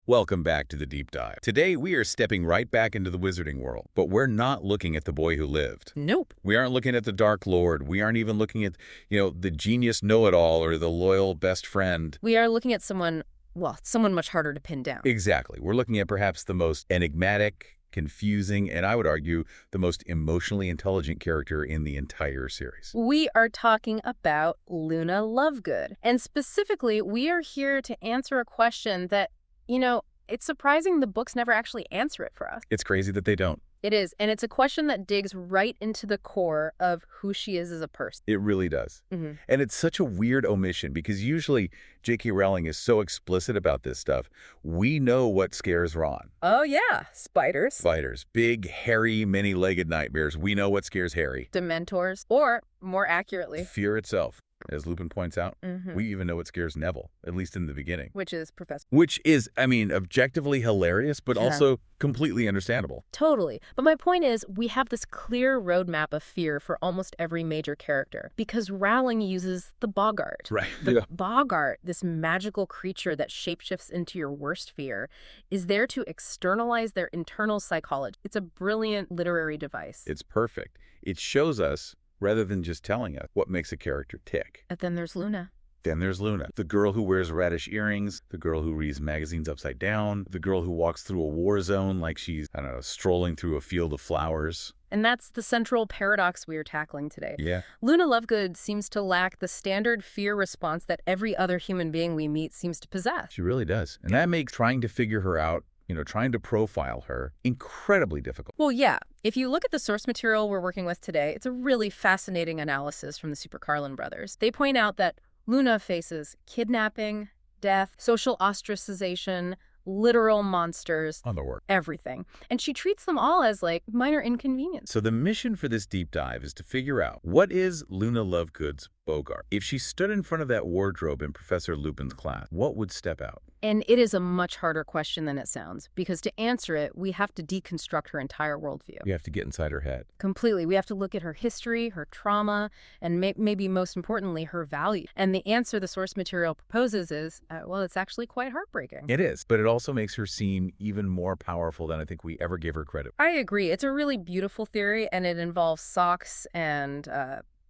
Welcome back to the Deep Dive. Today, we are stepping right back into the wizarding world, but we're not looking at the boy who lived. Nope. We aren't looking at the Dark Lord. We aren't even looking at, the genius know-it-all or the loyal best friend. We are looking at someone much harder to pin down. Exactly. We're looking at perhaps the most enigmatic, confusing, and I would argue the most emotionally intelligent character in the entire series. We are talking about Luna Lovegood. And specifically, we are here to answer a question that, it's surprising the books never actually answer it for us. It's crazy that they don't. It is. And it's a question that digs right into the core of who she is as a person. It really does. Mm-hmm. And it's such a weird omission because usually J.K. Rowling is so explicit about this stuff. We know what scares Ron. Oh, yeah. Spiders. Spiders. Big, hairy, many-legged nightmares. We know what scares Harry. Dementors. Or, more accurately, Fear itself. As Lupin points out, mm-hmm. we even know what scares Neville, at least in the beginning. Which is Professor. Which is, objectively hilarious, but also completely understandable. Totally. But my point is, we have this clear roadmap of fear for almost every major character because Rowling uses the Boggart. Right. The Boggart, this magical creature that shapeshifts into your worst fear, is there to externalize their internal psychology. It's a brilliant literary device. It's perfect. It shows us, rather than just telling us, what makes a character tick. And then there's Luna. Then there's Luna, the girl who wears radish earrings, the girl who reads magazines upside down, the girl who walks through a war zone like she's, strolling through a field of flowers. And that's the central paradox we are tackling today. Yeah. Luna Lovegood seems to lack the standard fear response that every other human being we meet seems to possess. She really does. And that makes trying to figure her out, trying to profile her, incredibly difficult. Well, yeah. If you look at the source material we're working with today, it's a really fascinating analysis from the Super Carlin brothers. They point out that Luna faces kidnapping, death, social ostracization, literal monsters, On the work. everything. And she treats them all as, minor inconvenience. So the mission for this deep dive is to figure out, what is Luna Lovegood's Boggart? If she stood in front of that wardrobe in Professor Lupin's class, what would step out? And it is a much harder question than it sounds, because to answer it, we have to deconstruct her entire worldview. We have to get inside her head. Completely. We have to look at her history, her trauma, and maybe most importantly, her value. And the answer the source material proposes is, it's actually quite heartbreaking. It is, but it also makes her seem even more powerful than I think we ever gave her credit. I agree. It's a really beautiful theory, and it involves socks and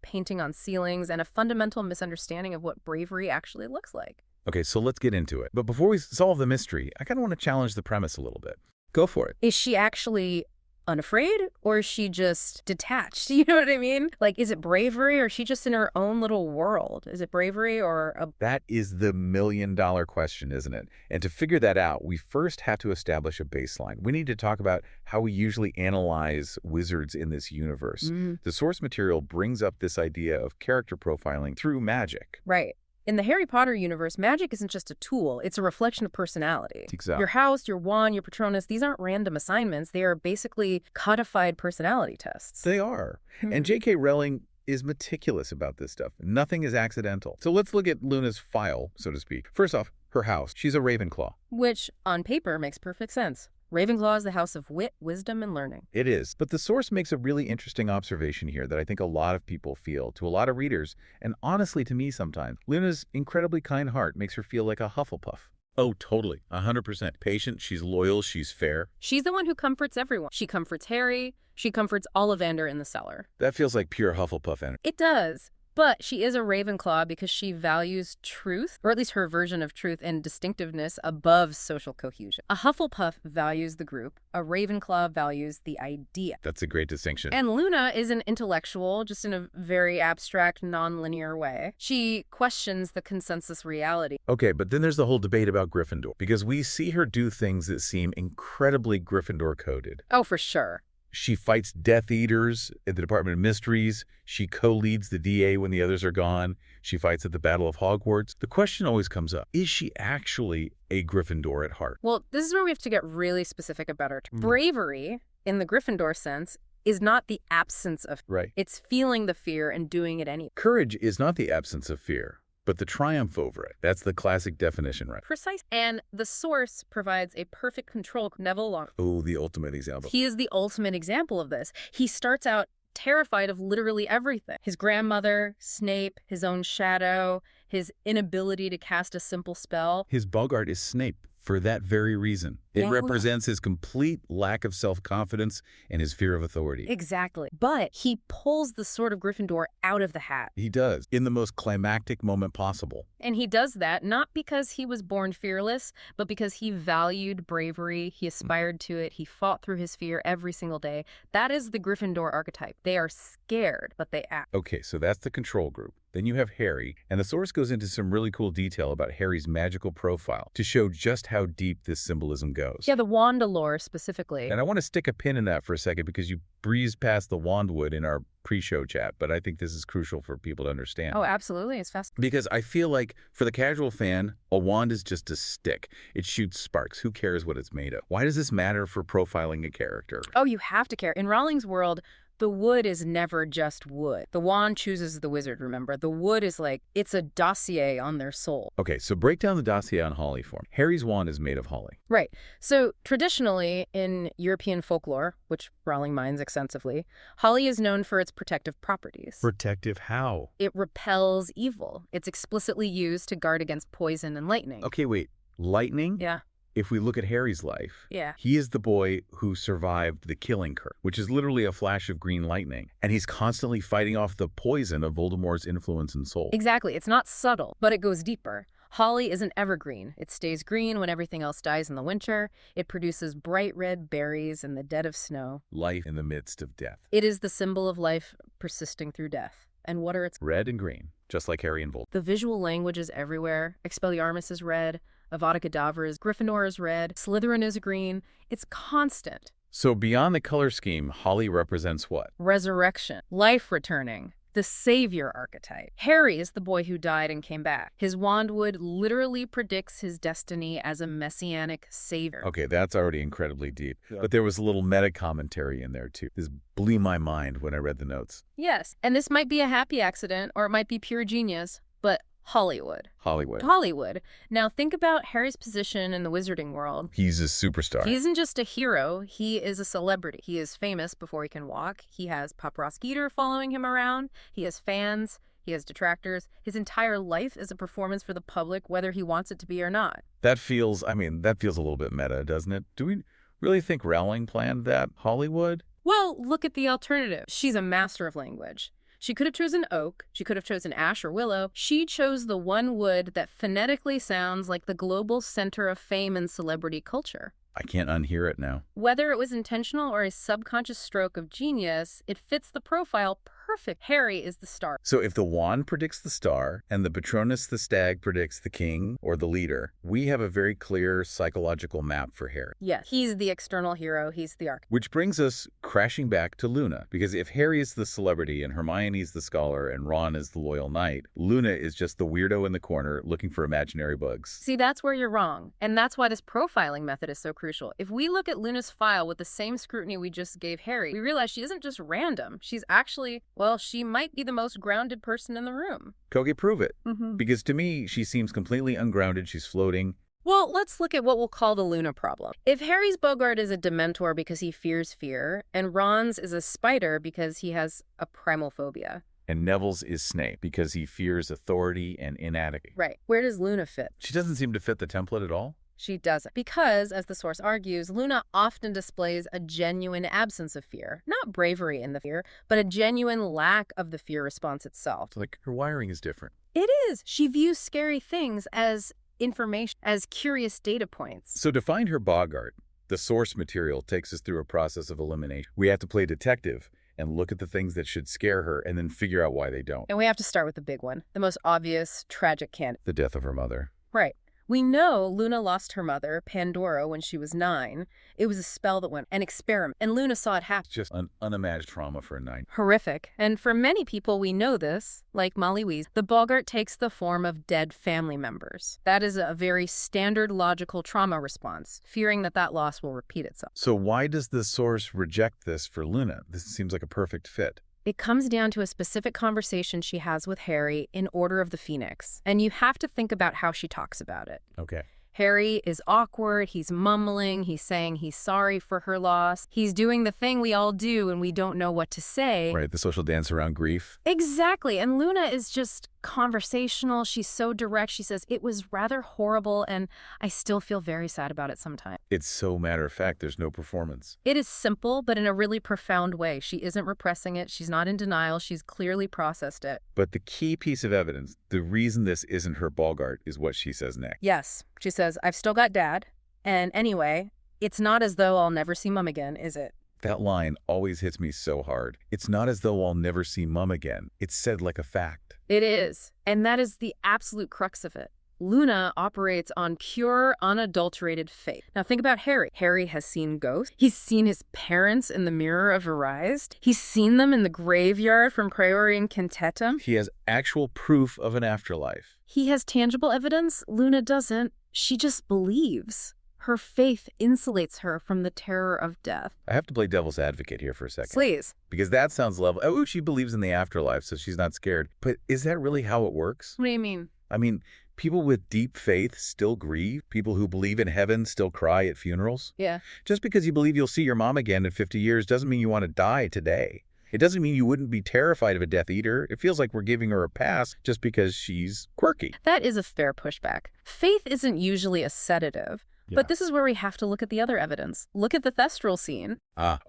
painting on ceilings and a fundamental misunderstanding of what bravery actually looks like. Okay, so let's get into it. But before we solve the mystery, I kind of want to challenge the premise a little bit. Go for it. Is she actually unafraid, or is she just detached? You know what I mean? Is it bravery, or is she just in her own little world? Is it bravery or a... That is the million-dollar question, isn't it? And to figure that out, we first have to establish a baseline. We need to talk about how we usually analyze wizards in this universe. Mm-hmm. The source material brings up this idea of character profiling through magic. Right. In the Harry Potter universe, magic isn't just a tool, it's a reflection of personality. Exactly. Your house, your wand, your Patronus, these aren't random assignments. They are basically codified personality tests. They are. And J.K. Rowling is meticulous about this stuff. Nothing is accidental. So let's look at Luna's file, so to speak. First off, her house. She's a Ravenclaw. Which, on paper, makes perfect sense. Ravenclaw is the house of wit, wisdom, and learning. It is. But the source makes a really interesting observation here that I think a lot of people feel, to a lot of readers, and honestly to me sometimes. Luna's incredibly kind heart makes her feel like a Hufflepuff. Oh, totally. 100%. Patient, she's loyal, she's fair. She's the one who comforts everyone. She comforts Harry. She comforts Ollivander in the cellar. That feels like pure Hufflepuff energy. It does. But she is a Ravenclaw because she values truth, or at least her version of truth and distinctiveness, above social cohesion. A Hufflepuff values the group. A Ravenclaw values the idea. That's a great distinction. And Luna is an intellectual, just in a very abstract, non-linear way. She questions the consensus reality. Okay, but then there's the whole debate about Gryffindor, because we see her do things that seem incredibly Gryffindor-coded. Oh, for sure. She fights Death Eaters at the Department of Mysteries. She co-leads the DA when the others are gone. She fights at the Battle of Hogwarts. The question always comes up, is she actually a Gryffindor at heart? Well, this is where we have to get really specific about her. Bravery, in the Gryffindor sense, is not the absence of... Right. It's feeling the fear and doing it anyway. Courage is not the absence of fear, but the triumph over it. That's the classic definition, right? Precise. And the source provides a perfect control. Neville Longbottom. Oh, the ultimate example. He is the ultimate example of this. He starts out terrified of literally everything. His grandmother, Snape, his own shadow, his inability to cast a simple spell. His Boggart is Snape. For that very reason. It Yeah. represents his complete lack of self-confidence and his fear of authority. Exactly. But he pulls the sword of Gryffindor out of the hat. He does, in the most climactic moment possible. And he does that not because he was born fearless, but because he valued bravery, he aspired to it, he fought through his fear every single day. That is the Gryffindor archetype. They are scared, but they act. Okay, so that's the control group. Then you have Harry, and the source goes into some really cool detail about Harry's magical profile to show just how deep this symbolism goes. Yeah, the wand lore specifically. And I want to stick a pin in that for a second because you breezed past the wandwood in our pre-show chat, but I think this is crucial for people to understand. Oh, absolutely. It's fascinating. Because I feel like for the casual fan, a wand is just a stick. It shoots sparks. Who cares what it's made of? Why does this matter for profiling a character? Oh, you have to care. In Rowling's world, the wood is never just wood. The wand chooses the wizard, remember? The wood is like, it's a dossier on their soul. Okay, so break down the dossier on holly for me. Harry's wand is made of holly. Right. So traditionally in European folklore, which Rowling mines extensively, holly is known for its protective properties. Protective how? It repels evil. It's explicitly used to guard against poison and lightning. Okay, wait. Lightning? Yeah. If we look at Harry's life, Yeah. he is the boy who survived the killing curse, which is literally a flash of green lightning. And he's constantly fighting off the poison of Voldemort's influence and soul. Exactly. It's not subtle, but it goes deeper. Holly is an evergreen. It stays green when everything else dies in the winter. It produces bright red berries in the dead of snow. Life in the midst of death. It is the symbol of life persisting through death. And what are its... Red and green, just like Harry and Voldemort. The visual language is everywhere. Expelliarmus is red. Avada Kedavra is Gryffindor is red. Slytherin is green. It's constant. So beyond the color scheme, holly represents what? Resurrection. Life returning. The savior archetype. Harry is the boy who died and came back. His wandwood literally predicts his destiny as a messianic savior. Okay, that's already incredibly deep. But there was a little meta commentary in there too. This blew my mind when I read the notes. Yes, and this might be a happy accident or it might be pure genius, but Hollywood. Hollywood. Now think about Harry's position in the wizarding world. He's a superstar. He isn't just a hero, he is a celebrity. He is famous before he can walk. He has Pop Skeeter following him around. He has fans. He has detractors. His entire life is a performance for the public, whether he wants it to be or not. That feels a little bit meta, doesn't it? Do we really think Rowling planned that? Hollywood? Well, look at the alternative. She's a master of language. She could have chosen oak, she could have chosen ash or willow. She chose the one wood that phonetically sounds like the global center of fame and celebrity culture. I can't unhear it now. Whether it was intentional or a subconscious stroke of genius, it fits the profile perfect. Harry is the star. So if the wand predicts the star and the Patronus the stag predicts the king or the leader, we have a very clear psychological map for Harry. Yes, he's the external hero, he's the archetype. Which brings us crashing back to Luna, because if Harry is the celebrity and Hermione's the scholar and Ron is the loyal knight, Luna is just the weirdo in the corner looking for imaginary bugs. See, that's where you're wrong. And that's why this profiling method is so crucial. If we look at Luna's file with the same scrutiny we just gave Harry, we realize she isn't just random. She's actually, well, she might be the most grounded person in the room. Kogi, prove it. Because to me, she seems completely ungrounded. She's floating. Well, let's look at what we'll call the Luna problem. If Harry's Boggart is a Dementor because he fears fear, and Ron's is a spider because he has a primal phobia. And Neville's is Snape because he fears authority and inadequacy. Right. Where does Luna fit? She doesn't seem to fit the template at all. She doesn't. Because, as the source argues, Luna often displays a genuine absence of fear. Not bravery in the fear, but a genuine lack of the fear response itself. It's like her wiring is different. It is. She views scary things as information, as curious data points. So to find her Boggart, the source material takes us through a process of elimination. We have to play detective and look at the things that should scare her and then figure out why they don't. And we have to start with the big one, the most obvious, tragic candidate. The death of her mother. Right. We know Luna lost her mother, Pandora, when she was 9. It was a spell that went an experiment, and Luna saw it happen. It's just an unimagined trauma for a 9. Horrific. And for many people, we know this, like Molly Wease, the Boggart takes the form of dead family members. That is a very standard logical trauma response, fearing that that loss will repeat itself. So why does the source reject this for Luna? This seems like a perfect fit. It comes down to a specific conversation she has with Harry in Order of the Phoenix, and you have to think about how she talks about it. Okay. Harry is awkward, he's mumbling, he's saying he's sorry for her loss. He's doing the thing we all do and we don't know what to say. Right, the social dance around grief. Exactly, and Luna is just conversational. She's so direct. She says, it was rather horrible, and I still feel very sad about it sometimes. It's so matter-of-fact, there's no performance. It is simple, but in a really profound way. She isn't repressing it. She's not in denial. She's clearly processed it. But the key piece of evidence, the reason this isn't her Boggart, is what she says next. Yes. She says, I've still got Dad. And anyway, it's not as though I'll never see Mom again, is it? That line always hits me so hard. It's not as though I'll never see Mum again. It's said like a fact. It is. And that is the absolute crux of it. Luna operates on pure, unadulterated faith. Now think about Harry. Harry has seen ghosts. He's seen his parents in the Mirror of Erised. He's seen them in the graveyard from Praetorian Cantetum. He has actual proof of an afterlife. He has tangible evidence. Luna doesn't. She just believes. Her faith insulates her from the terror of death. I have to play devil's advocate here for a second. Please. Because that sounds level. Oh, she believes in the afterlife, so she's not scared. But is that really how it works? What do you mean? I mean, people with deep faith still grieve. People who believe in heaven still cry at funerals. Yeah. Just because you believe you'll see your mom again in 50 years doesn't mean you want to die today. It doesn't mean you wouldn't be terrified of a Death Eater. It feels like we're giving her a pass just because she's quirky. That is a fair pushback. Faith isn't usually a sedative. But this is where we have to look at the other evidence. Look at the Thestral scene.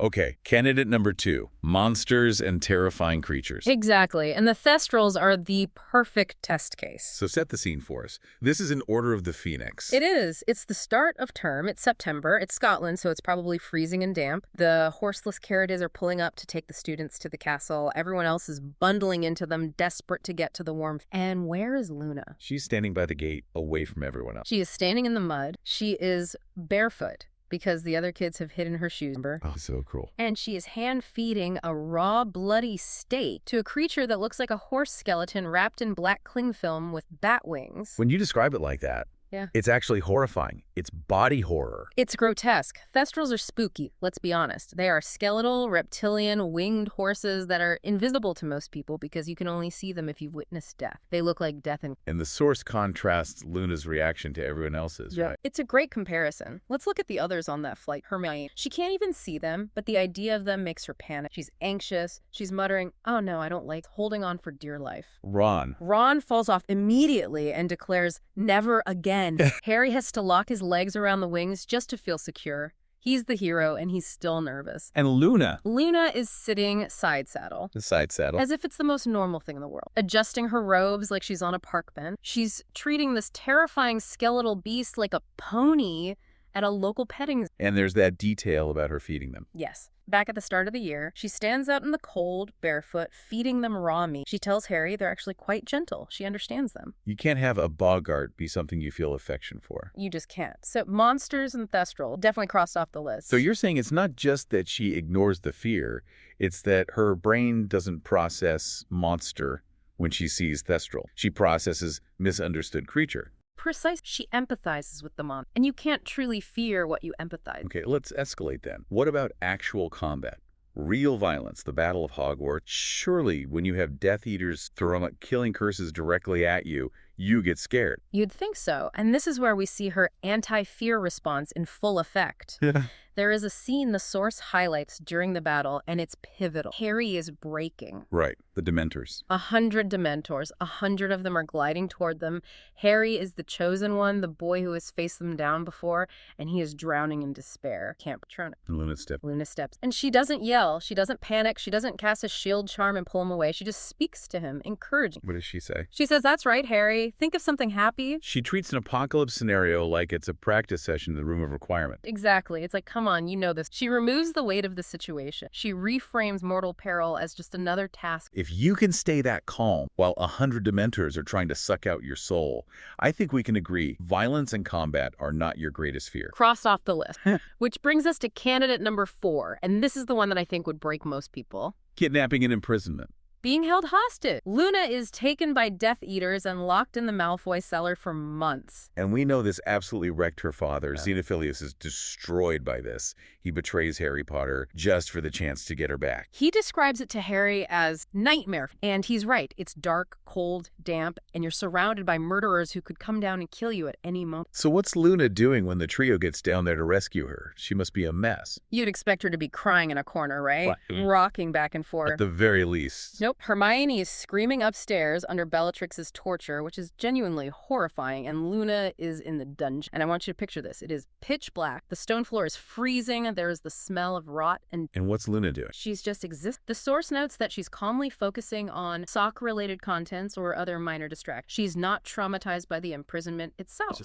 Okay. Candidate number 2, monsters and terrifying creatures. Exactly. And the Thestrals are the perfect test case. So set the scene for us. This is in Order of the Phoenix. It is. It's the start of term. It's September. It's Scotland, so it's probably freezing and damp. The horseless carriages are pulling up to take the students to the castle. Everyone else is bundling into them, desperate to get to the warmth. And where is Luna? She's standing by the gate, away from everyone else. She is standing in the mud. She is barefoot because the other kids have hidden her shoes. Oh, so cruel. And she is hand-feeding a raw, bloody steak to a creature that looks like a horse skeleton wrapped in black cling film with bat wings. When you describe it like that, it's actually horrifying. It's body horror. It's grotesque. Thestrals are spooky, let's be honest. They are skeletal, reptilian, winged horses that are invisible to most people because you can only see them if you've witnessed death. They look like death and the source contrasts Luna's reaction to everyone else's, right? It's a great comparison. Let's look at the others on that flight. Hermione. She can't even see them, but the idea of them makes her panic. She's anxious. She's muttering, oh no, I don't like, holding on for dear life. Ron falls off immediately and declares, never again. Harry has to lock his legs around the wings just to feel secure. He's the hero, and he's still nervous. And Luna? Luna is sitting side saddle. The side saddle. As if it's the most normal thing in the world. Adjusting her robes like she's on a park bench. She's treating this terrifying skeletal beast like a pony at a local petting zoo. And there's that detail about her feeding them. Yes. Back at the start of the year, she stands out in the cold, barefoot, feeding them raw meat. She tells Harry they're actually quite gentle. She understands them. You can't have a Boggart be something you feel affection for. You just can't. So monsters and Thestral definitely crossed off the list. So you're saying it's not just that she ignores the fear, it's that her brain doesn't process monster when she sees Thestral. She processes misunderstood creature. Precise. She empathizes with the monster. And you can't truly fear what you empathize. Okay, let's escalate then. What about actual combat? Real violence, the Battle of Hogwarts. Surely, when you have Death Eaters throwing killing curses directly at you, you get scared. You'd think so. And this is where we see her anti-fear response in full effect. Yeah. There is a scene the source highlights during the battle, and it's pivotal. Harry is breaking. Right, the Dementors. 100 Dementors. 100 of them are gliding toward them. Harry is the chosen one, the boy who has faced them down before, and he is drowning in despair. Can't turn it. Luna steps. Luna steps. And she doesn't yell. She doesn't panic. She doesn't cast a shield charm and pull him away. She just speaks to him, encouraging. What does she say? She says, that's right, Harry. Think of something happy. She treats an apocalypse scenario like it's a practice session in the room of requirement. Exactly. It's like, come on, you know this. She removes the weight of the situation. She reframes mortal peril as just another task. If you can stay that calm while 100 Dementors are trying to suck out your soul, I think we can agree violence and combat are not your greatest fear. Cross off the list. Which brings us to candidate number 4, and this is the one that I think would break most people. Kidnapping and imprisonment. Being held hostage. Luna is taken by Death Eaters and locked in the Malfoy cellar for months. And we know this absolutely wrecked her father. Xenophilius is destroyed by this. He betrays Harry Potter just for the chance to get her back. He describes it to Harry as nightmare. And he's right. It's dark, cold, damp, and you're surrounded by murderers who could come down and kill you at any moment. So what's Luna doing when the trio gets down there to rescue her? She must be a mess. You'd expect her to be crying in a corner, right? Rocking back and forth. At the very least. Nope. Hermione is screaming upstairs under Bellatrix's torture, which is genuinely horrifying, and Luna is in the dungeon. And I want you to picture this. It is pitch black. The stone floor is freezing. There is the smell of rot, and what's Luna doing? she's just existing. The source notes that she's calmly focusing on sock-related contents or other minor distractions. She's not traumatized by the imprisonment itself.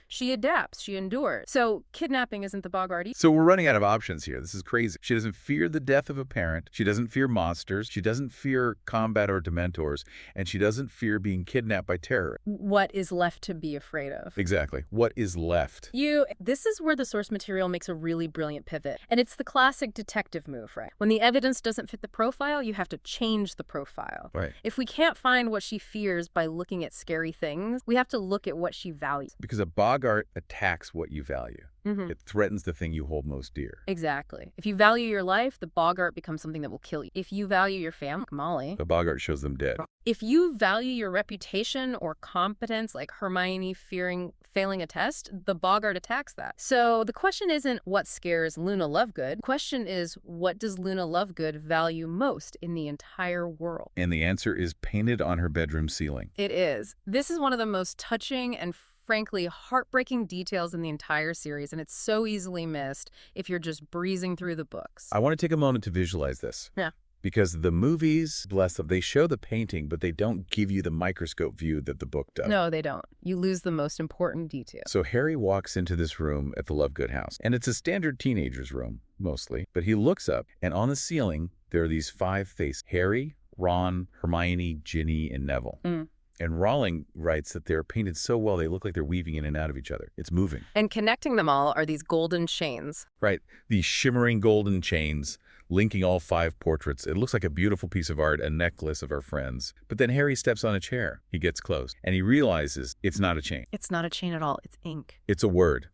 She adapts. She endures. So kidnapping isn't the Boggart. So we're running out of options here. This is crazy. She doesn't fear the death of a parent. She doesn't fear monsters. She doesn't fear combat or Dementors. And she doesn't fear being kidnapped by terrorists. What is left to be afraid of? Exactly. What is left? This is where the source material makes a really brilliant pivot. And it's the classic detective move, right? When the evidence doesn't fit the profile, you have to change the profile. Right. If we can't find what she fears by looking at scary things, we have to look at what she values. Because a Boggart attacks what you value. It threatens the thing you hold most dear. Exactly. If you value your life, the Boggart becomes something that will kill you. If you value your family, Molly. The Boggart shows them dead. If you value your reputation or competence, like Hermione failing a test, the Boggart attacks that. So the question isn't what scares Luna Lovegood. The question is, what does Luna Lovegood value most in the entire world? And the answer is painted on her bedroom ceiling. It is. This is one of the most touching and frankly heartbreaking details in the entire series, and it's so easily missed if you're just breezing through the books. I want to take a moment to visualize this. Yeah. Because the movies, bless them, they show the painting, but they don't give you the microscope view that the book does. No, they don't. You lose the most important detail. So Harry walks into this room at the Lovegood house, and it's a standard teenager's room, mostly. But he looks up, and on the ceiling, there are these 5 faces. Harry, Ron, Hermione, Ginny, and Neville. And Rowling writes that they're painted so well they look like they're weaving in and out of each other. It's moving. And connecting them all are these golden chains. Right. These shimmering golden chains linking all 5 portraits. It looks like a beautiful piece of art, a necklace of our friends. But then Harry steps on a chair. He gets close, and he realizes it's not a chain. It's not a chain at all. It's ink. It's a word.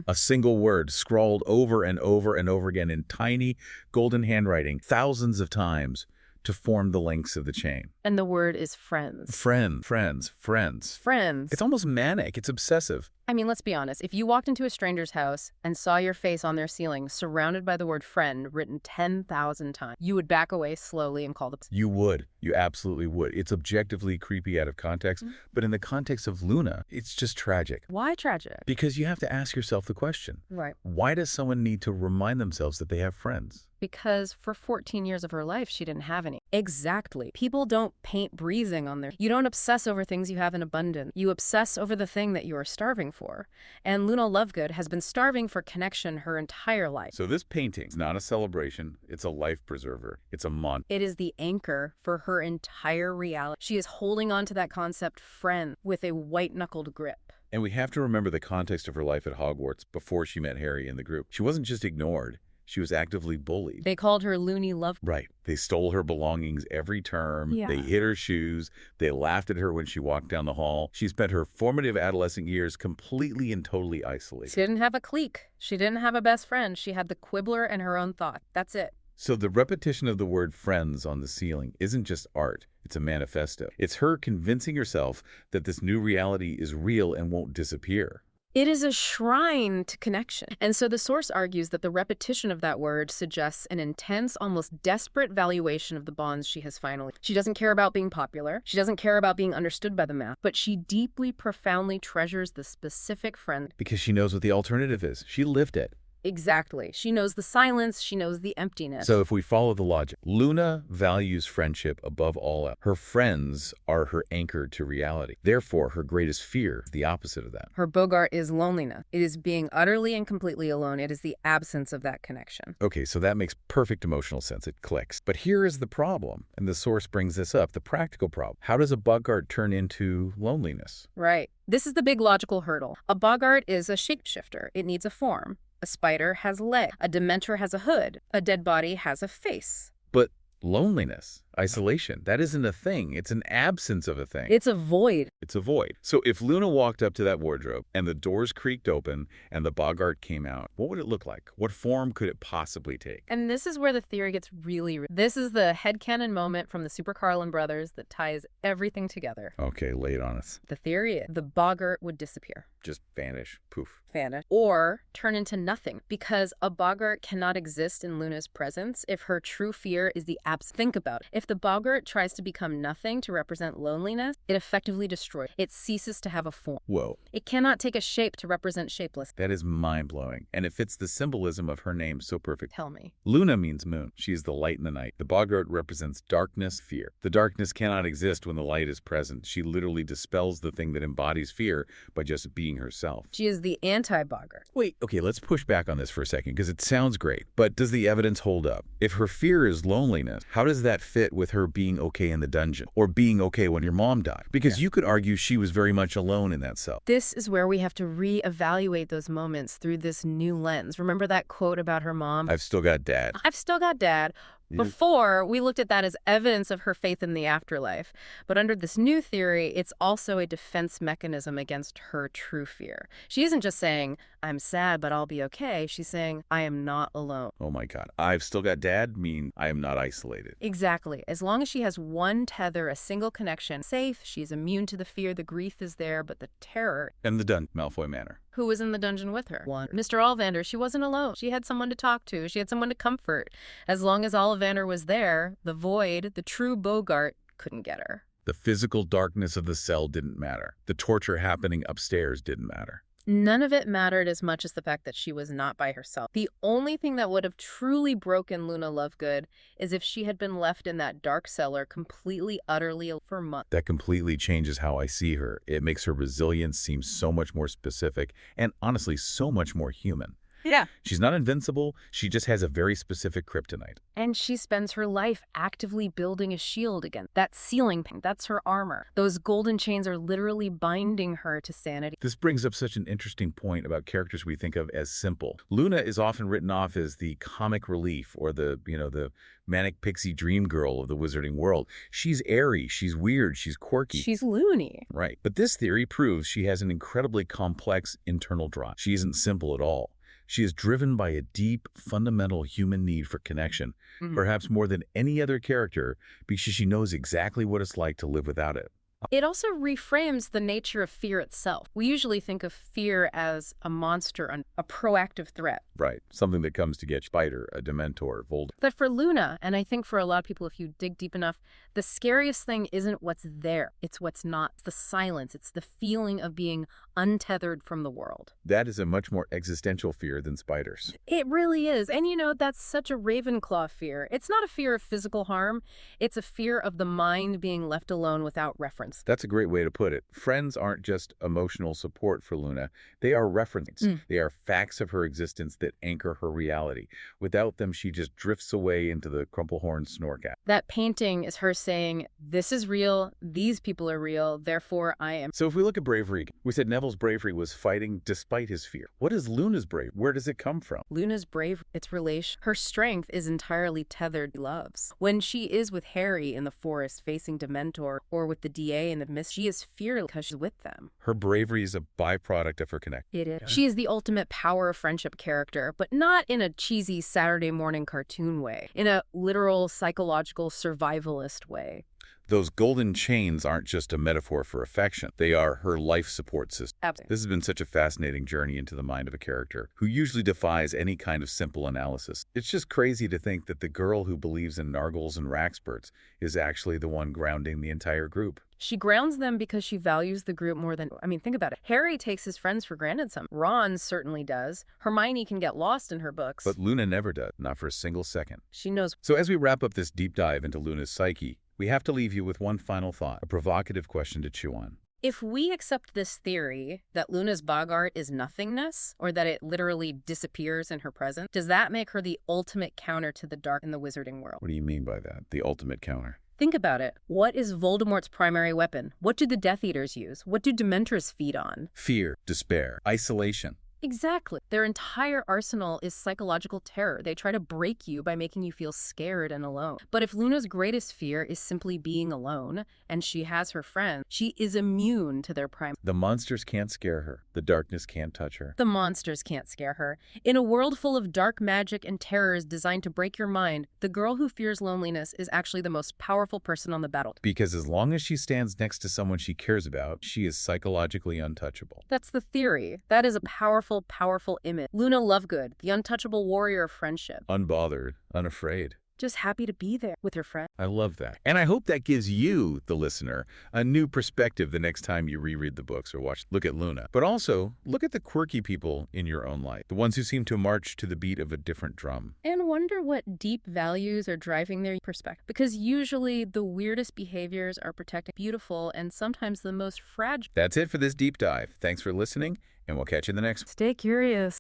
A single word scrawled over and over and over again in tiny golden handwriting thousands of times to form the links of the chain. And the word is friends. Friends. Friends. It's almost manic. It's obsessive. I mean, let's be honest. If you walked into a stranger's house and saw your face on their ceiling surrounded by the word friend written 10,000 times, you would back away slowly and call the... You would. You absolutely would. It's objectively creepy out of context, but in the context of Luna, it's just tragic. Why tragic? Because you have to ask yourself the question. Right. Why does someone need to remind themselves that they have friends? Because for 14 years of her life, she didn't have any. Exactly. People don't paint breathing on their... You don't obsess over things you have in abundance. You obsess over the thing that you are starving for. And Luna Lovegood has been starving for connection her entire life. So this painting is not a celebration. It's a life preserver. It's a mantra. It is the anchor for her entire reality. She is holding on to that concept, friend, with a white-knuckled grip. And we have to remember the context of her life at Hogwarts before she met Harry in the group. She wasn't just ignored. She was actively bullied. They called her Loony Love. Right. They stole her belongings every term. Yeah. They hid her shoes. They laughed at her when she walked down the hall. She spent her formative adolescent years completely and totally isolated. She didn't have a clique. She didn't have a best friend. She had the Quibbler and her own thought. That's it. So the repetition of the word friends on the ceiling isn't just art. It's a manifesto. It's her convincing herself that this new reality is real and won't disappear. It is a shrine to connection. And so the source argues that the repetition of that word suggests an intense, almost desperate valuation of the bonds she has finally. She doesn't care about being popular. She doesn't care about being understood by the mass. But she deeply, profoundly treasures the specific friend. Because she knows what the alternative is. She lived it. Exactly. She knows the silence. She knows the emptiness. So if we follow the logic, Luna values friendship above all else. Her friends are her anchor to reality. Therefore, her greatest fear is the opposite of that. Her Boggart is loneliness. It is being utterly and completely alone. It is the absence of that connection. Okay, so that makes perfect emotional sense. It clicks. But here is the problem, and the source brings this up, the practical problem. How does a Boggart turn into loneliness? Right. This is the big logical hurdle. A Boggart is a shapeshifter. It needs a form. A spider has legs. A Dementor has a hood. A dead body has a face. But loneliness, isolation, that isn't a thing. It's an absence of a thing. It's a void. It's a void. So if Luna walked up to that wardrobe and the doors creaked open and the Boggart came out, what would it look like? What form could it possibly take? And this is where the theory gets really... This is the headcanon moment from the Super Carlin brothers that ties everything together. Okay, lay it on us. The theory is the Boggart would disappear. Just vanish. Poof. vanish or turn into nothing, because a Boggart cannot exist in Luna's presence if her true fear is the absence. Think about it. If the Boggart tries to become nothing to represent loneliness, it effectively destroys. It ceases to have a form. Whoa. It cannot take a shape to represent shapeless. That is mind-blowing, and it fits the symbolism of her name so perfect. Tell me. Luna means moon. She is the light in the night. The Boggart represents darkness, fear. The darkness cannot exist when the light is present. She literally dispels the thing that embodies fear by just being herself. She is the anti-Boggart. Wait, okay, let's push back on this for a second, because it sounds great, but does the evidence hold up? If her fear is loneliness, how does that fit with her being okay in the dungeon, or being okay when your mom died? Because you could argue she was very much alone in that cell. This is where we have to reevaluate those moments through this new lens. Remember that quote about her mom? I've still got Dad. I've still got Dad. Before, we looked at that as evidence of her faith in the afterlife. But under this new theory, it's also a defense mechanism against her true fear. She isn't just saying, I'm sad, but I'll be okay. She's saying, I am not alone. Oh my God. I've still got Dad mean I am not isolated. Exactly. As long as she has one tether, a single connection, safe, she's immune to the fear, the grief is there, but the terror. And the dun Malfoy Manor. Who was in the dungeon with her? Mr. Ollivander. She wasn't alone. She had someone to talk to. She had someone to comfort. As long as Ollivander was there, the void, the true Boggart, couldn't get her. The physical darkness of the cell didn't matter. The torture happening upstairs didn't matter. None of it mattered as much as the fact that she was not by herself. The only thing that would have truly broken Luna Lovegood is if she had been left in that dark cellar completely, utterly for months. That completely changes how I see her. It makes her resilience seem so much more specific and honestly so much more human. Yeah. She's not invincible. She just has a very specific kryptonite. And she spends her life actively building a shield against that ceiling paint. That's her armor. Those golden chains are literally binding her to sanity. This brings up such an interesting point about characters we think of as simple. Luna is often written off as the comic relief or the manic pixie dream girl of the wizarding world. She's airy, she's weird, she's quirky. She's loony. Right. But this theory proves she has an incredibly complex internal drive. She isn't simple at all. She is driven by a deep, fundamental human need for connection, perhaps more than any other character, because she knows exactly what it's like to live without it. It also reframes the nature of fear itself. We usually think of fear as a monster, a proactive threat. Right. Something that comes to get Spider, a Dementor, Voldemort. But for Luna, and I think for a lot of people, if you dig deep enough, the scariest thing isn't what's there. It's what's not. It's the silence. It's the feeling of being untethered from the world. That is a much more existential fear than spiders. It really is. And that's such a Ravenclaw fear. It's not a fear of physical harm. It's a fear of the mind being left alone without reference. That's a great way to put it. Friends aren't just emotional support for Luna. They are references. They are facts of her existence that anchor her reality. Without them, she just drifts away into the Crumplehorn Snorkat. That painting is her saying, this is real, these people are real, therefore I am. So if we look at bravery, we said Neville's bravery was fighting despite his fear. What is Luna's bravery? Where does it come from? Luna's brave, its relation. Her strength is entirely tethered to loves. When she is with Harry in the forest facing Dementor or with the DA in the mist, she is fearless because she's with them. Her bravery is a byproduct of her connection. It is. She is the ultimate power of friendship character, but not in a cheesy Saturday morning cartoon way, in a literal psychological survivalist way. Those golden chains aren't just a metaphor for affection. They are her life support system. Absolutely. This has been such a fascinating journey into the mind of a character who usually defies any kind of simple analysis. It's just crazy to think that the girl who believes in Nargles and Raxburts is actually the one grounding the entire group. She grounds them because she values the group more than, think about it. Harry takes his friends for granted some. Ron certainly does. Hermione can get lost in her books. But Luna never does, not for a single second. She knows. So as we wrap up this deep dive into Luna's psyche, we have to leave you with one final thought, a provocative question to chew on. If we accept this theory that Luna's Boggart is nothingness, or that it literally disappears in her presence, does that make her the ultimate counter to the dark in the wizarding world? What do you mean by that? The ultimate counter? Think about it. What is Voldemort's primary weapon? What do the Death Eaters use? What do Dementors feed on? Fear, despair, isolation. Exactly. Their entire arsenal is psychological terror. They try to break you by making you feel scared and alone. But if Luna's greatest fear is simply being alone, and she has her friends, she is immune to their prime. The monsters can't scare her. The darkness can't touch her. The monsters can't scare her. In a world full of dark magic and terrors designed to break your mind, the girl who fears loneliness is actually the most powerful person on the battlefield. Because as long as she stands next to someone she cares about, she is psychologically untouchable. That's the theory. That is a powerful beautiful, powerful image. Luna Lovegood, the untouchable warrior of friendship. Unbothered, unafraid. Just happy to be there with her friend. I love that. And I hope that gives you, the listener, a new perspective the next time you reread the books or look at Luna. But also, look at the quirky people in your own life, the ones who seem to march to the beat of a different drum. And wonder what deep values are driving their perspective. Because usually the weirdest behaviors are protecting beautiful and sometimes the most fragile. That's it for this deep dive. Thanks for listening, and we'll catch you in the next one. Stay curious.